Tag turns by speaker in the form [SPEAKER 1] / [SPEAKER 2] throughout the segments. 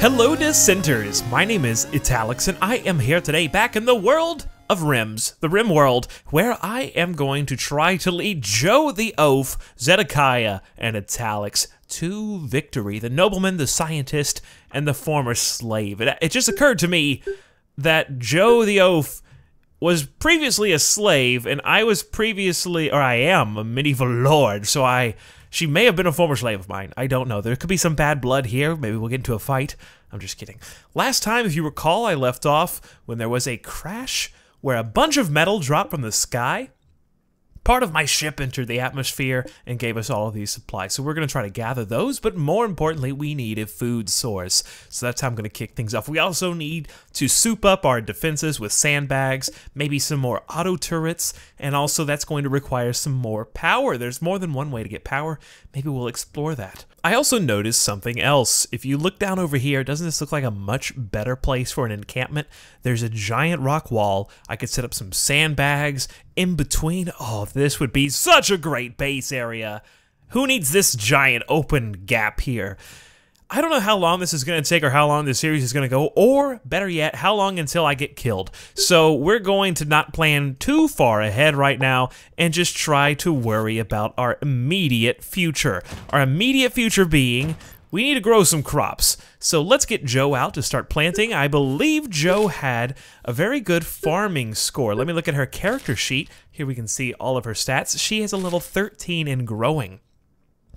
[SPEAKER 1] Hello dissenters, my name is Italix and I am here today back in the world of Rims, the RimWorld, where I am going to try to lead Joe the Oaf, Zedekiah, and Italix to victory. The nobleman, the scientist, and the former slave. It just occurred to me that Joe the Oaf was previously a slave, and I was previously, or I am, a medieval lord, so she may have been a former slave of mine. I don't know. There could be some bad blood here. Maybe we'll get into a fight. I'm just kidding. Last time, if you recall, I left off when there was a crash where a bunch of metal dropped from the sky. Part of my ship entered the atmosphere and gave us all of these supplies. So we're going to try to gather those, but more importantly, we need a food source. So that's how I'm going to kick things off. We also need to soup up our defenses with sandbags, maybe some more auto turrets, and also that's going to require some more power. There's more than one way to get power. Maybe we'll explore that. I also noticed something else. If you look down over here, doesn't this look like a much better place for an encampment? There's a giant rock wall. I could set up some sandbags in between. Oh, this would be such a great base area. Who needs this giant open gap here? I don't know how long this is going to take or how long this series is going to go, or better yet, how long until I get killed. So we're going to not plan too far ahead right now and just try to worry about our immediate future. Our immediate future being, we need to grow some crops. So let's get Joe out to start planting. I believe Joe had a very good farming score. Let me look at her character sheet. Here we can see all of her stats. She has a level 13 in growing.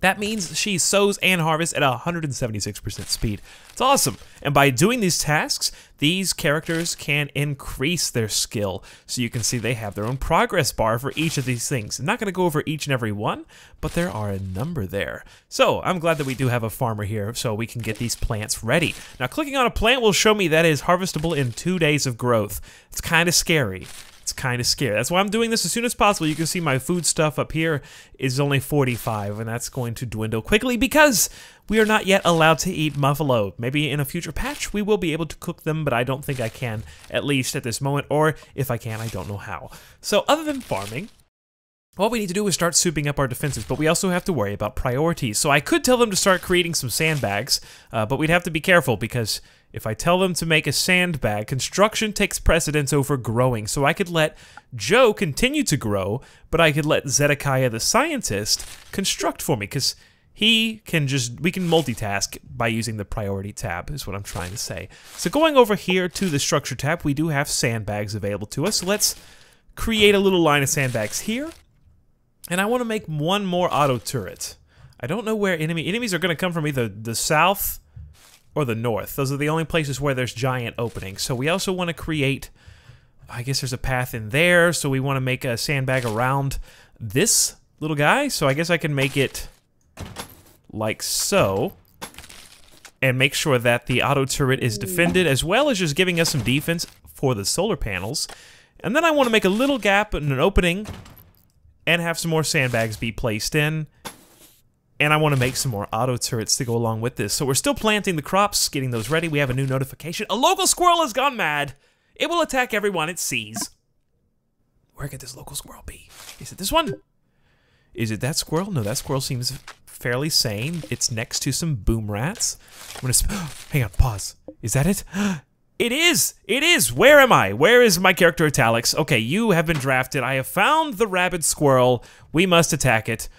[SPEAKER 1] That means she sows and harvests at 176% speed. It's awesome. And by doing these tasks, these characters can increase their skill. So you can see they have their own progress bar for each of these things. I'm not going to go over each and every one, but there are a number there. So I'm glad that we do have a farmer here so we can get these plants ready. Now clicking on a plant will show me that it is harvestable in 2 days of growth. It's kind of scary. It's kind of scary. That's why I'm doing this as soon as possible. You can see my food stuff up here is only 45, and that's going to dwindle quickly because we are not yet allowed to eat buffalo. Maybe in a future patch we will be able to cook them, but I don't think I can, at least at this moment, or if I can, I don't know how. So other than farming, what we need to do is start souping up our defenses, but we also have to worry about priorities. So I could tell them to start creating some sandbags, but we'd have to be careful because if I tell them to make a sandbag, construction takes precedence over growing. So I could let Joe continue to grow, but I could let Zedekiah the scientist construct for me because we can multitask by using the priority tab is what I'm trying to say. So going over here to the structure tab, we do have sandbags available to us. So let's create a little line of sandbags here. And I want to make one more auto turret. I don't know where enemies are going to come from, either the south or the north. Those are the only places where there's giant openings. So we also want to create, I guess there's a path in there, so we want to make a sandbag around this little guy. So I guess I can make it like so, and make sure that the auto turret is defended, as well as just giving us some defense for the solar panels. And then I want to make a little gap and an opening, and have some more sandbags be placed in. And I want to make some more auto turrets to go along with this. So we're still planting the crops, getting those ready. We have a new notification. A local squirrel has gone mad. It will attack everyone it sees. Where could this local squirrel be? Is it this one? Is it that squirrel? No, that squirrel seems fairly sane. It's next to some boom rats. I'm gonna hang on, pause. Is that it? It is! It is! Where am I? Where is my character Italix? Okay, you have been drafted. I have found the rabid squirrel. We must attack it.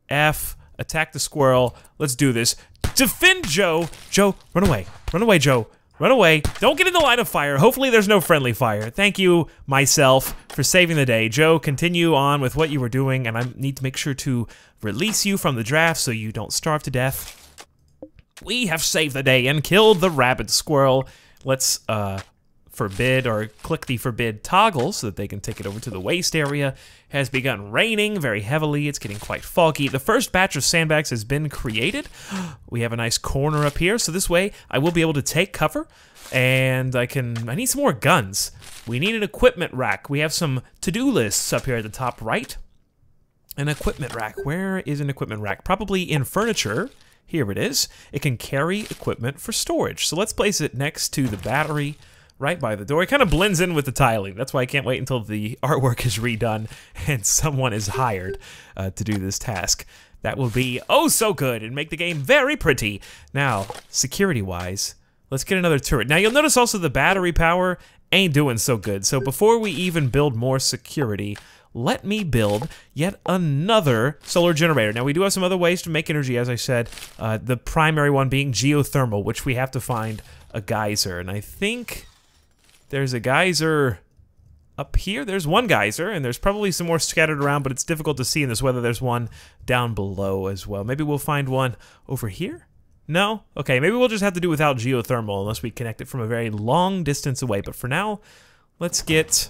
[SPEAKER 1] Attack the squirrel. Let's do this. Defend Joe! Joe, run away. Run away, Joe. Run away. Don't get in the line of fire. Hopefully there's no friendly fire. Thank you, myself, for saving the day. Joe, continue on with what you were doing, and I need to make sure to release you from the draft so you don't starve to death. We have saved the day and killed the rabid squirrel. Let's forbid or click the forbid toggle so that they can take it over to the waste area. Has begun raining very heavily. It's getting quite foggy. The first batch of sandbags has been created. We have a nice corner up here, so this way I will be able to take cover, and I need some more guns. We need an equipment rack. We have some to-do lists up here at the top right. An equipment rack. Where is an equipment rack? Probably in furniture. Here it is. It can carry equipment for storage. So let's place it next to the battery right by the door. It kind of blends in with the tiling. That's why I can't wait until the artwork is redone and someone is hired to do this task. That will be oh so good and make the game very pretty. Now, security-wise, Let's get another turret. Now, you'll notice also the battery power ain't doing so good. So before we even build more security, let me build yet another solar generator. Now, we do have some other ways to make energy, as I said. The primary one being geothermal, which we have to find a geyser. And I think there's a geyser up here. There's one geyser, and there's probably some more scattered around, but it's difficult to see in this weather. There's one down below as well. Maybe we'll find one over here? No? Okay, maybe we'll just have to do without geothermal unless we connect it from a very long distance away. But for now, let's get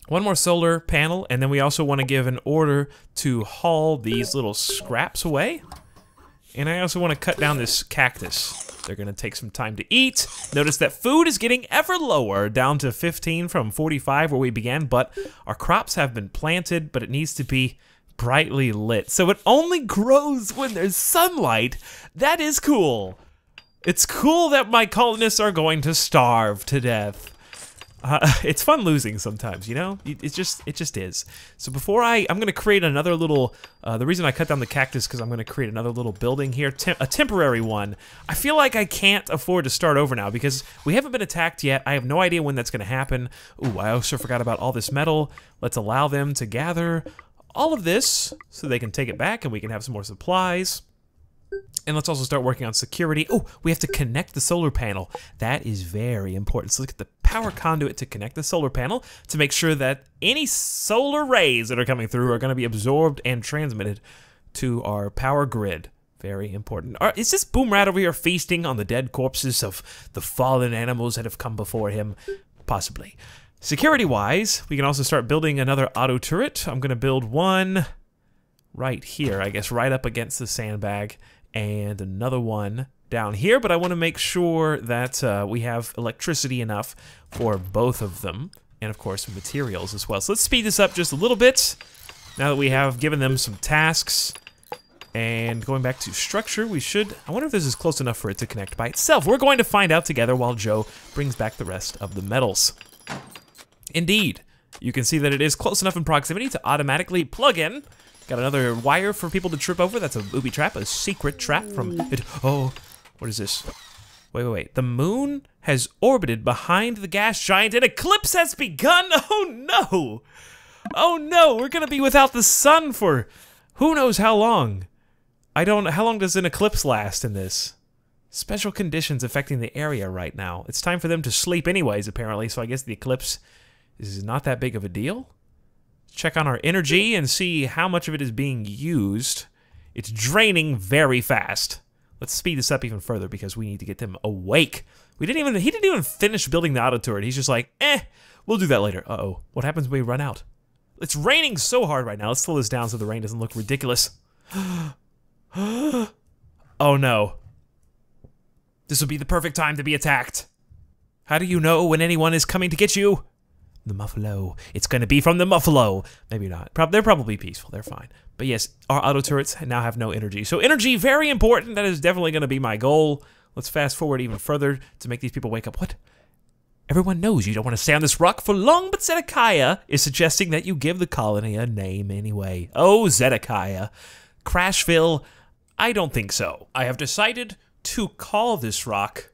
[SPEAKER 1] one more solar panel, and then we also want to give an order to haul these little scraps away. And I also want to cut down this cactus. They're going to take some time to eat. Notice that food is getting ever lower, down to 15 from 45 where we began, but our crops have been planted, but it needs to be brightly lit. So it only grows when there's sunlight. That is cool. It's cool that my colonists are going to starve to death. It's fun losing sometimes, you know? It just is. So before I'm gonna create another little, the reason I cut down the cactus because I'm gonna create another little building here, a temporary one. I feel like I can't afford to start over now because we haven't been attacked yet. I have no idea when that's gonna happen. Ooh, I also forgot about all this metal. Let's allow them to gather all of this so they can take it back and we can have some more supplies. And let's also start working on security. Oh, we have to connect the solar panel. That is very important. So look at the power conduit to connect the solar panel to make sure that any solar rays that are coming through are going to be absorbed and transmitted to our power grid. Very important. Is this Boom Rat over here feasting on the dead corpses of the fallen animals that have come before him? Possibly. Security-wise, we can also start building another auto turret. I'm going to build one right here, I guess, right up against the sandbag, and another one down here, but I want to make sure that we have electricity enough for both of them, and of course materials as well. So let's speed this up just a little bit, now that we have given them some tasks. And going back to structure, we should, I wonder if this is close enough for it to connect by itself. We're going to find out together while Joe brings back the rest of the metals. Indeed, you can see that it is close enough in proximity to automatically plug in. Got another wire for people to trip over. That's a booby trap, a secret trap from it. Oh, what is this? Wait. The moon has orbited behind the gas giant. An eclipse has begun. Oh no! Oh no, we're gonna be without the sun for who knows how long. How long does an eclipse last in this? Special conditions affecting the area right now. It's time for them to sleep anyways, apparently, so I guess the eclipse is not that big of a deal. Check on our energy and see how much of it is being used. It's draining very fast. Let's speed this up even further because we need to get them awake. He didn't even finish building the auto turret. He's just like, we'll do that later. Uh-oh, what happens when we run out? It's raining so hard right now. Let's slow this down so the rain doesn't look ridiculous. Oh no. This would be the perfect time to be attacked. How do you know when anyone is coming to get you? The Muffalo. It's going to be from the Muffalo. Maybe not. They're probably peaceful. They're fine. But yes, our auto turrets now have no energy. So energy, very important. That is definitely going to be my goal. Let's fast forward even further to make these people wake up. What? Everyone knows you don't want to stay on this rock for long, but Zedekiah is suggesting that you give the colony a name anyway. Oh, Zedekiah. Crashville? I don't think so. I have decided to call this rock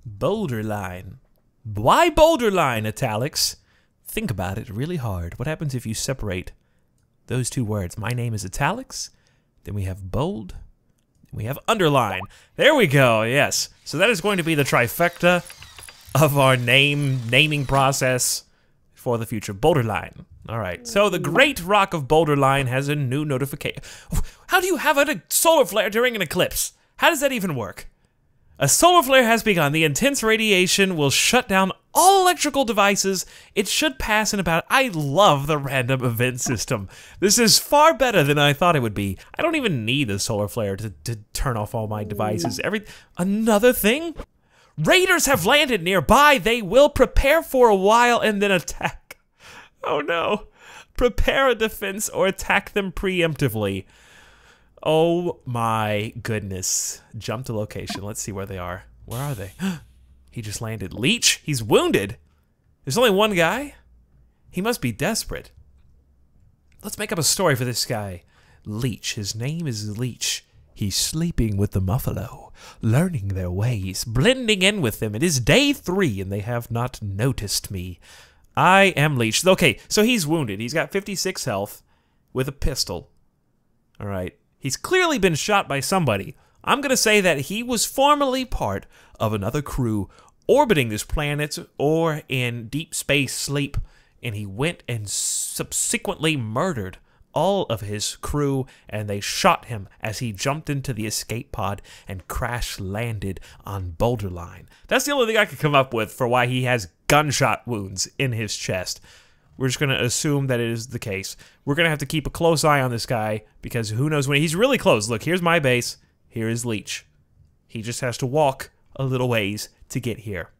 [SPEAKER 1] Boulderline. Why Boulderline, Italics? Think about it really hard. What happens if you separate those two words? My name is Italics, then we have bold, then we have underline. There we go, yes. So that is going to be the trifecta of our naming process for the future. Boulderline. All right, so the Great Rock of Boulderline has a new notification. How do you have a solar flare during an eclipse? How does that even work? A solar flare has begun. The intense radiation will shut down all electrical devices. It should pass in about... I love the random event system. This is far better than I thought it would be. I don't even need a solar flare to turn off all my devices. Another thing? Raiders have landed nearby. They will prepare for a while and then attack. Oh no. Prepare a defense or attack them preemptively. Oh my goodness. Jump to location. Let's see where they are. Where are they? He just landed. Leech? He's wounded. There's only one guy? He must be desperate. Let's make up a story for this guy. Leech. His name is Leech. He's sleeping with the Muffalo, learning their ways, blending in with them. It is day 3, and they have not noticed me. I am leeched. Okay, so he's wounded. He's got 56 health with a pistol. All right. He's clearly been shot by somebody. I'm going to say that he was formerly part of another crew orbiting this planet or in deep space sleep, and he went and subsequently murdered all of his crew, and they shot him as he jumped into the escape pod and crash landed on Boulderline. That's the only thing I could come up with for why he has gunshot wounds in his chest. We're just going to assume that it is the case. We're going to have to keep a close eye on this guy because who knows when he's really close. Look, here's my base. Here is Leech. He just has to walk a little ways to get here.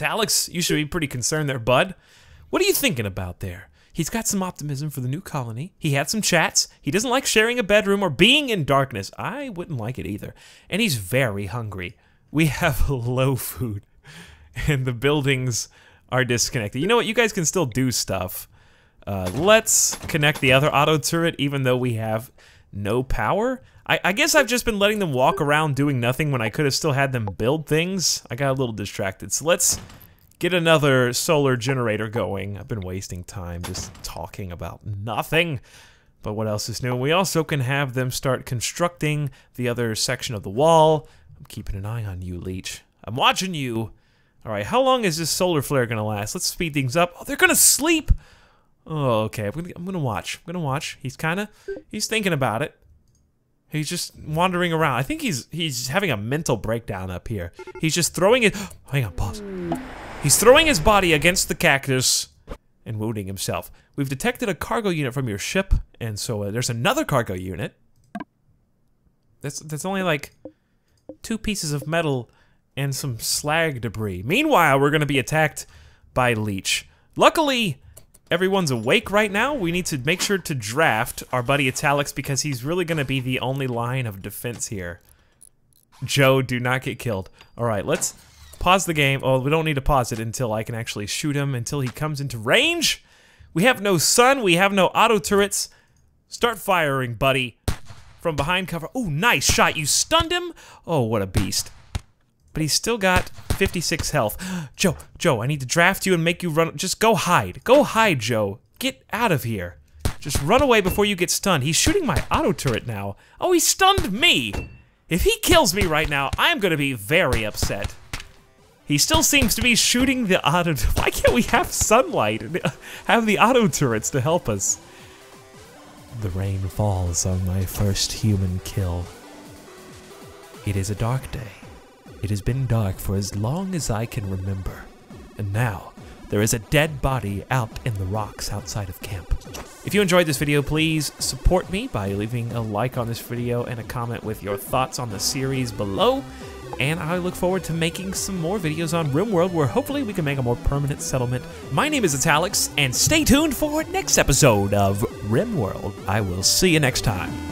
[SPEAKER 1] Alex, you should be pretty concerned there, bud. What are you thinking about there? He's got some optimism for the new colony. He had some chats. He doesn't like sharing a bedroom or being in darkness. I wouldn't like it either. And he's very hungry. We have low food, and the buildings are disconnected. You know what? You guys can still do stuff. Let's connect the other auto turret, even though we have no power. I guess I've just been letting them walk around doing nothing when I could have still had them build things. I got a little distracted. So let's get another solar generator going. I've been wasting time just talking about nothing. But what else is new? We also can have them start constructing the other section of the wall. I'm keeping an eye on you, Leech. I'm watching you. All right, how long is this solar flare gonna last? Let's speed things up. Oh, they're gonna sleep. Oh, okay. I'm gonna watch. He's thinking about it. He's just wandering around. I think he's having a mental breakdown up here. He's just throwing it. Hang on, pause. He's throwing his body against the cactus and wounding himself. We've detected a cargo unit from your ship, and so there's another cargo unit. That's only like 2 pieces of metal and some slag debris. Meanwhile, we're gonna be attacked by Leech. Luckily, everyone's awake right now. We need to make sure to draft our buddy Alex because he's really gonna be the only line of defense here. Joe, do not get killed. All right, let's pause the game. Oh, we don't need to pause it until I can actually shoot him, until he comes into range. We have no sun, we have no auto turrets. Start firing, buddy. From behind cover. Oh, nice shot. You stunned him? Oh, what a beast. But he's still got 56 health. Joe, I need to draft you and make you run. Just go hide. Go hide, Joe. Get out of here. Just run away before you get stunned. He's shooting my auto turret now. Oh, he stunned me. If he kills me right now, I'm going to be very upset. He still seems to be shooting the auto. Why can't we have sunlight and have the auto turrets to help us? The rain falls on my first human kill. It is a dark day. It has been dark for as long as I can remember. And now, there is a dead body out in the rocks outside of camp. If you enjoyed this video, please support me by leaving a like on this video and a comment with your thoughts on the series below. And I look forward to making some more videos on RimWorld where hopefully we can make a more permanent settlement. My name is Alex, and stay tuned for next episode of RimWorld. I will see you next time.